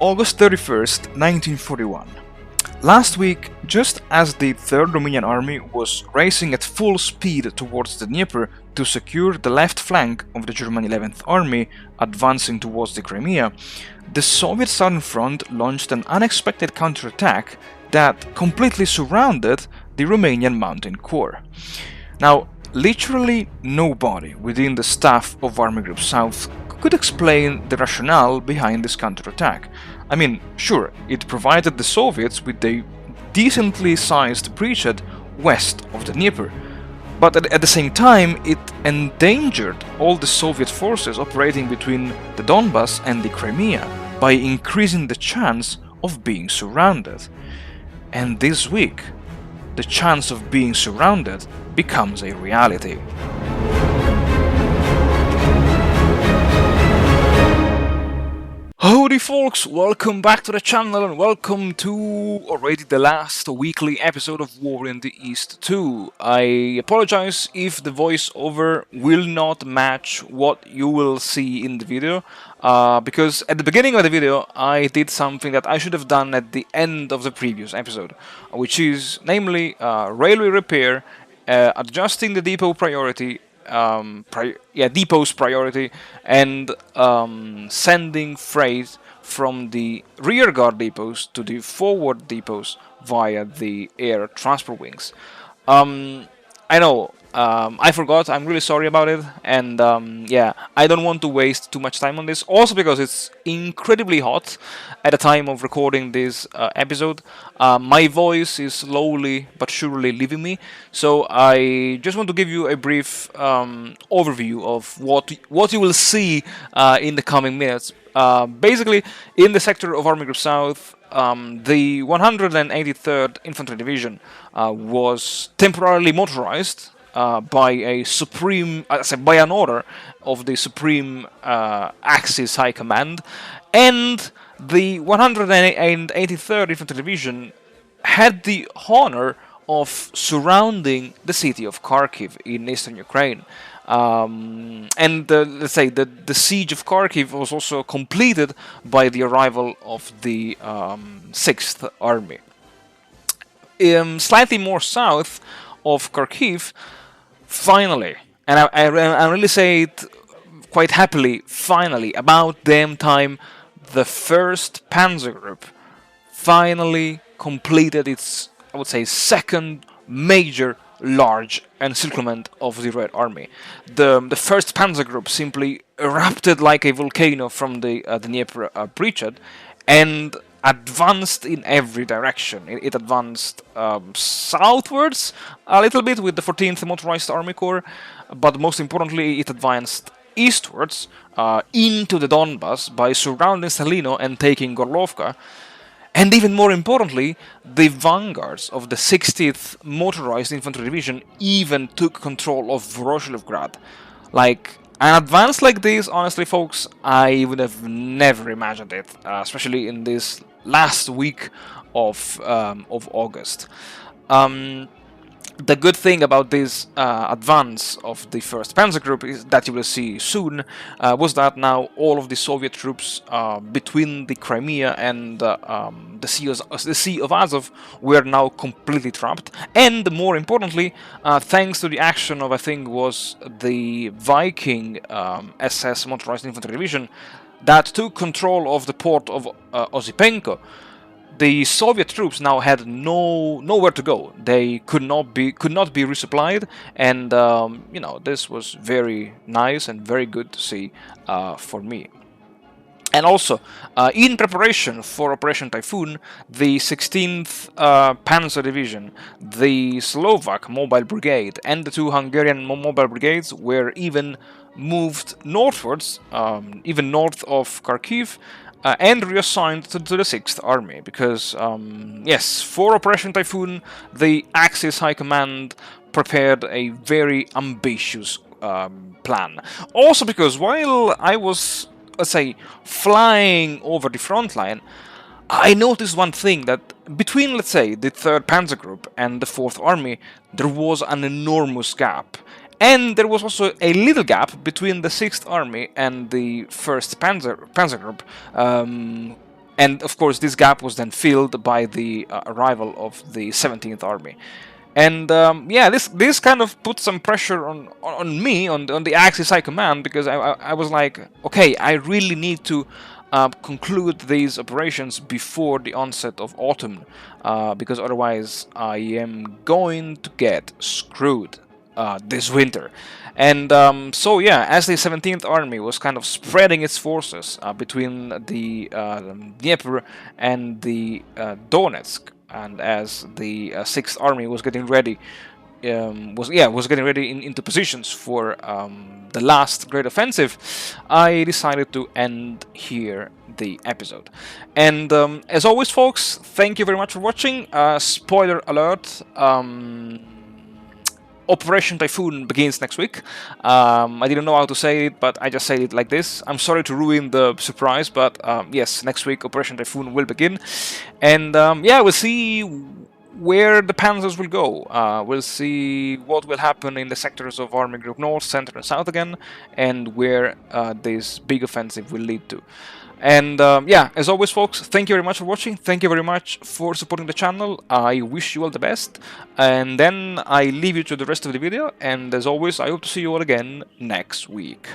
August 31st, 1941. Last week, just as the 3rd Romanian Army was racing at full speed towards the Dnepr to secure the left flank of the German 11th Army advancing towards the Crimea, the Soviet Southern Front launched an unexpected counterattack that completely surrounded the Rumanian Mountain Corps. Now, literally nobody within the staff of Army Group South could explain the rationale behind this counterattack. I mean, sure, it provided the Soviets with a decently sized bridgehead west of the Dnieper, but at the same time it endangered all the Soviet forces operating between the Donbas and the Crimea by increasing the chance of being surrounded. And this week, the chance of being surrounded becomes a reality. Howdy folks, welcome back to the channel and welcome to already the last weekly episode of War in the East 2. I apologize if the voiceover will not match what you will see in the video, because at the beginning of the video I did something that I should have done at the end of the previous episode, which is namely railway repair, adjusting the depot priority, depot's priority, and sending freight from the rear guard depots to the forward depots via the air transport wings. I know, I forgot, I'm really sorry about it, and I don't want to waste too much time on this, also because it's incredibly hot at the time of recording this episode. My voice is slowly but surely leaving me, so I just want to give you a brief overview of what you will see in the coming minutes. Basically, in the sector of Army Group South, the 183rd Infantry Division was temporarily motorized by an order of the Supreme Axis High Command, and the 183rd Infantry Division had the honor of surrounding the city of Kharkiv in eastern Ukraine. Let's say the siege of Kharkiv was also completed by the arrival of the 6th Army. Slightly more south of Kharkiv, finally, and I really say it quite happily, finally, about damn time, the 1st Panzer Group finally completed its, I would say, second major large encirclement of the Red Army. The 1st Panzer Group simply erupted like a volcano from the Dnepr bridgehead and advanced in every direction. It advanced southwards a little bit with the 14th Motorized Army Corps, but most importantly it advanced eastwards into the Donbas by surrounding Salino and taking Gorlovka. And even more importantly, the vanguards of the 60th Motorized Infantry Division even took control of Voroshilovgrad. Like, an advance like this, honestly folks, I would have never imagined it, especially in this last week of August. The good thing about this advance of the 1st Panzer Group is that you will see soon was that now all of the Soviet troops between the Crimea and the Sea of Azov were now completely trapped, and more importantly, thanks to the action of, I think, was the Viking SS Motorized Infantry Division that took control of the port of Osipenko, the Soviet troops now had nowhere to go. They could not be resupplied, and this was very nice and very good to see for me. And also, in preparation for Operation Typhoon, the 16th Panzer Division, the Slovak Mobile Brigade, and the 2 Hungarian Mobile Brigades were even moved northwards, even north of Kharkiv, and reassigned to the 6th Army, because, yes, for Operation Typhoon, the Axis High Command prepared a very ambitious plan. Also because while I was, let's say, flying over the front line, I noticed one thing, that between, let's say, the 3rd Panzer Group and the 4th Army, there was an enormous gap. And there was also a little gap between the 6th Army and the 1st Panzer Group, And of course, this gap was then filled by the arrival of the 17th Army. And yeah, this kind of put some pressure on me, on the Axis High Command, because I was like, okay, I really need to conclude these operations before the onset of autumn, because otherwise I am going to get screwed this winter. And so yeah, as the 17th Army was kind of spreading its forces between the Dnepr and the Donetsk, and as the 6th Army was getting ready, was getting ready into positions for the last great offensive, I decided to end here the episode. And as always, folks, thank you very much for watching. Spoiler alert. Operation Typhoon begins next week. I didn't know how to say it, but I just said it like this. I'm sorry to ruin the surprise, but yes, next week Operation Typhoon will begin. And yeah, we'll see where the panzers will go. We'll see what will happen in the sectors of Army Group North, Center and South again, and where this big offensive will lead to. And yeah, as always, folks, thank you very much for watching. Thank you very much for supporting the channel. I wish you all the best. And then I leave you to the rest of the video. And as always, I hope to see you all again next week.